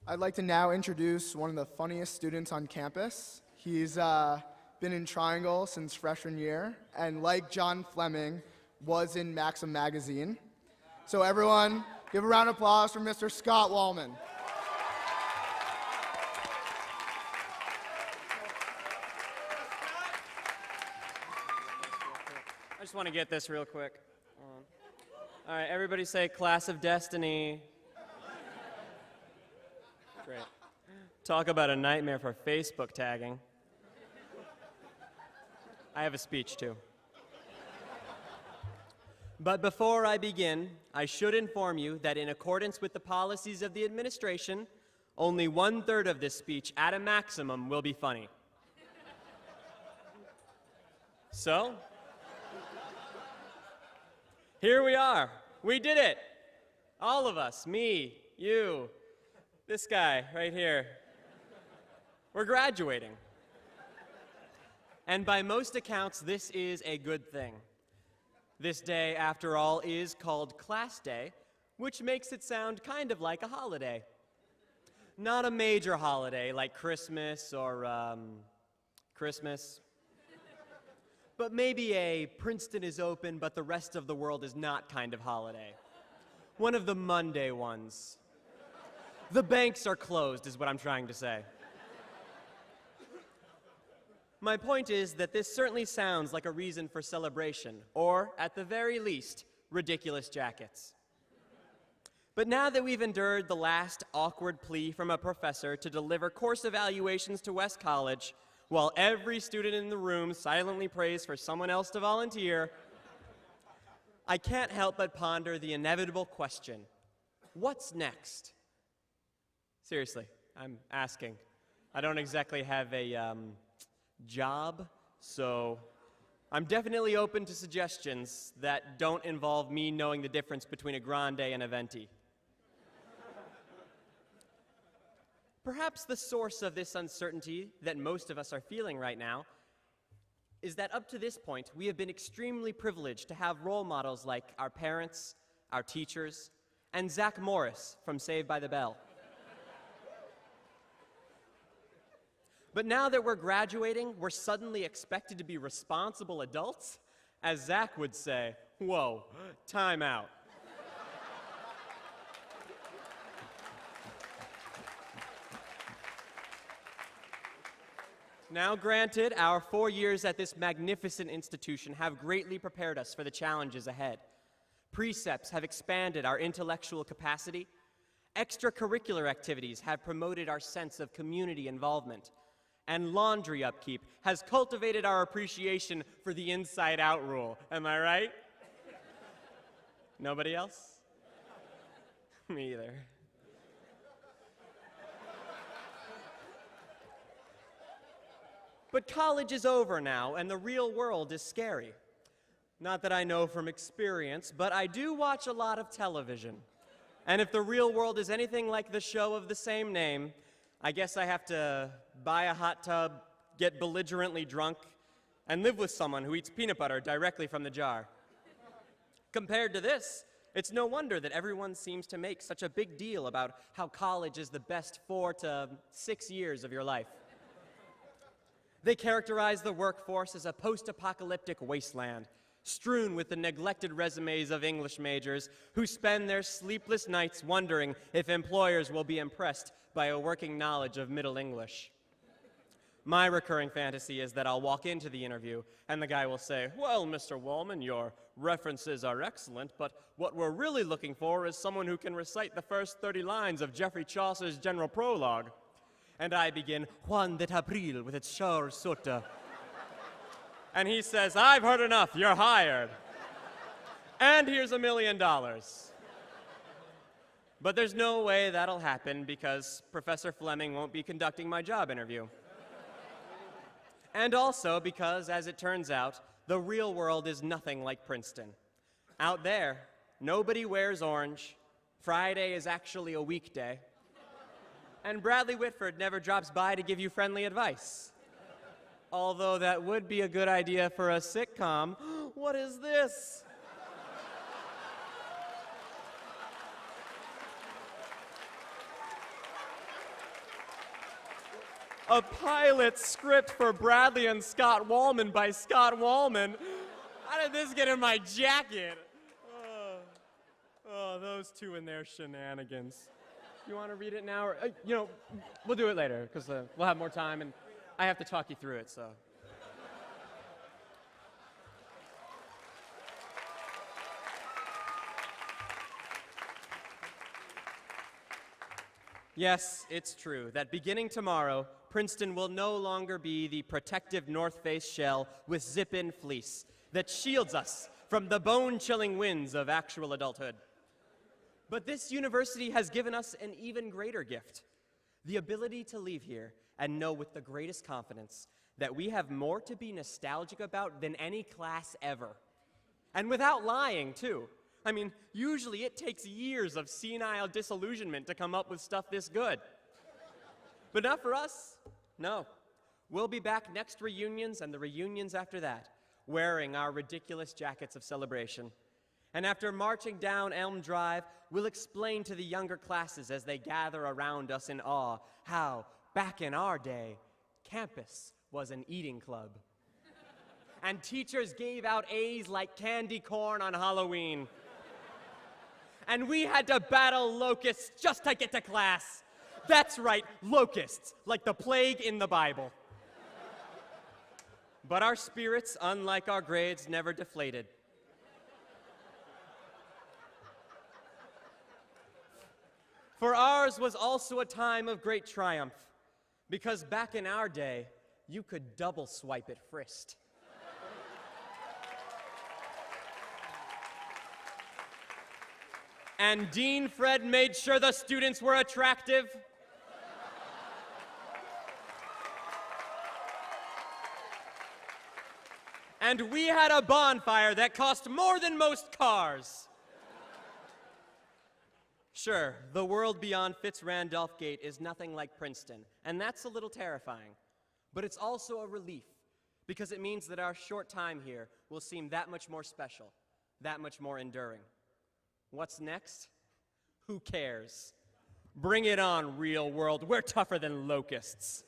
I'd like to now introduce one of the funniest students on campus. He's been in Triangle since freshman year, and like John Fleming, was in Maxim magazine. So everyone, give a round of applause for Mr. Scott Wolman. I just want to get this real quick. All right, everybody say Class of Destiny. Great. Talk about a nightmare for Facebook tagging. I have a speech too. But before I begin, I should inform you that in accordance with the policies of the administration, only 1/3 of this speech at a maximum will be funny. So, here we are. We did it. All of us, me, you, this guy right here. We're graduating. And by most accounts, this is a good thing. This day, after all, is called Class Day, which makes it sound kind of like a holiday. Not a major holiday like Christmas or, Christmas. But maybe a Princeton is open, but the rest of the world is not kind of holiday. One of the Monday ones. The banks are closed, is what I'm trying to say. My point is that this certainly sounds like a reason for celebration, or, at the very least, ridiculous jackets. But now that we've endured the last awkward plea from a professor to deliver course evaluations to West College, while every student in the room silently prays for someone else to volunteer, I can't help but ponder the inevitable question, what's next? Seriously, I'm asking. I don't exactly have a job, so I'm definitely open to suggestions that don't involve me knowing the difference between a grande and a venti. Perhaps the source of this uncertainty that most of us are feeling right now is that up to this point, we have been extremely privileged to have role models like our parents, our teachers, and Zach Morris from Saved by the Bell. But now that we're graduating, we're suddenly expected to be responsible adults? As Zach would say, whoa, time out. Now, granted, our 4 years at this magnificent institution have greatly prepared us for the challenges ahead. Precepts have expanded our intellectual capacity. Extracurricular activities have promoted our sense of community involvement. And laundry upkeep has cultivated our appreciation for the inside-out rule. Am I right? Nobody else? Me either. But college is over now, and the real world is scary. Not that I know from experience, but I do watch a lot of television. And if the real world is anything like the show of the same name, I guess I have to buy a hot tub, get belligerently drunk, and live with someone who eats peanut butter directly from the jar. Compared to this, it's no wonder that everyone seems to make such a big deal about how college is the best 4 to 6 years of your life. They characterize the workforce as a post-apocalyptic wasteland, strewn with the neglected resumes of English majors who spend their sleepless nights wondering if employers will be impressed by a working knowledge of Middle English. My recurring fantasy is that I'll walk into the interview and the guy will say, "Well, Mr. Wolman, your references are excellent, but what we're really looking for is someone who can recite the first 30 lines of Geoffrey Chaucer's general prologue." And I begin, "Juan de Tabril with its shore sota." And he says, "I've heard enough, you're hired. And here's $1 million. But there's no way that'll happen because Professor Fleming won't be conducting my job interview. And also because, as it turns out, the real world is nothing like Princeton. Out there, nobody wears orange, Friday is actually a weekday, and Bradley Whitford never drops by to give you friendly advice. Although that would be a good idea for a sitcom. What is this? A pilot script for Bradley and Scott Wolman by Scott Wolman. How did this get in my jacket? Oh, those two and their shenanigans. You want to read it now? Or, we'll do it later, because we'll have more time, and I have to talk you through it, so. Yes, it's true that beginning tomorrow, Princeton will no longer be the protective North Face shell with zip-in fleece that shields us from the bone-chilling winds of actual adulthood. But this university has given us an even greater gift, the ability to leave here and know with the greatest confidence that we have more to be nostalgic about than any class ever. And without lying, too. I mean, usually it takes years of senile disillusionment to come up with stuff this good. But not for us. No. We'll be back next reunions and the reunions after that, wearing our ridiculous jackets of celebration. And after marching down Elm Drive, we'll explain to the younger classes as they gather around us in awe how, back in our day, campus was an eating club. And teachers gave out A's like candy corn on Halloween. And we had to battle locusts just to get to class. That's right, locusts, like the plague in the Bible. But our spirits, unlike our grades, never deflated. For ours was also a time of great triumph, because back in our day, you could double swipe at Frist. And Dean Fred made sure the students were attractive. And we had a bonfire that cost more than most cars. Sure, the world beyond Fitz-Randolph Gate is nothing like Princeton, and that's a little terrifying. But it's also a relief, because it means that our short time here will seem that much more special, that much more enduring. What's next? Who cares? Bring it on, real world. We're tougher than locusts.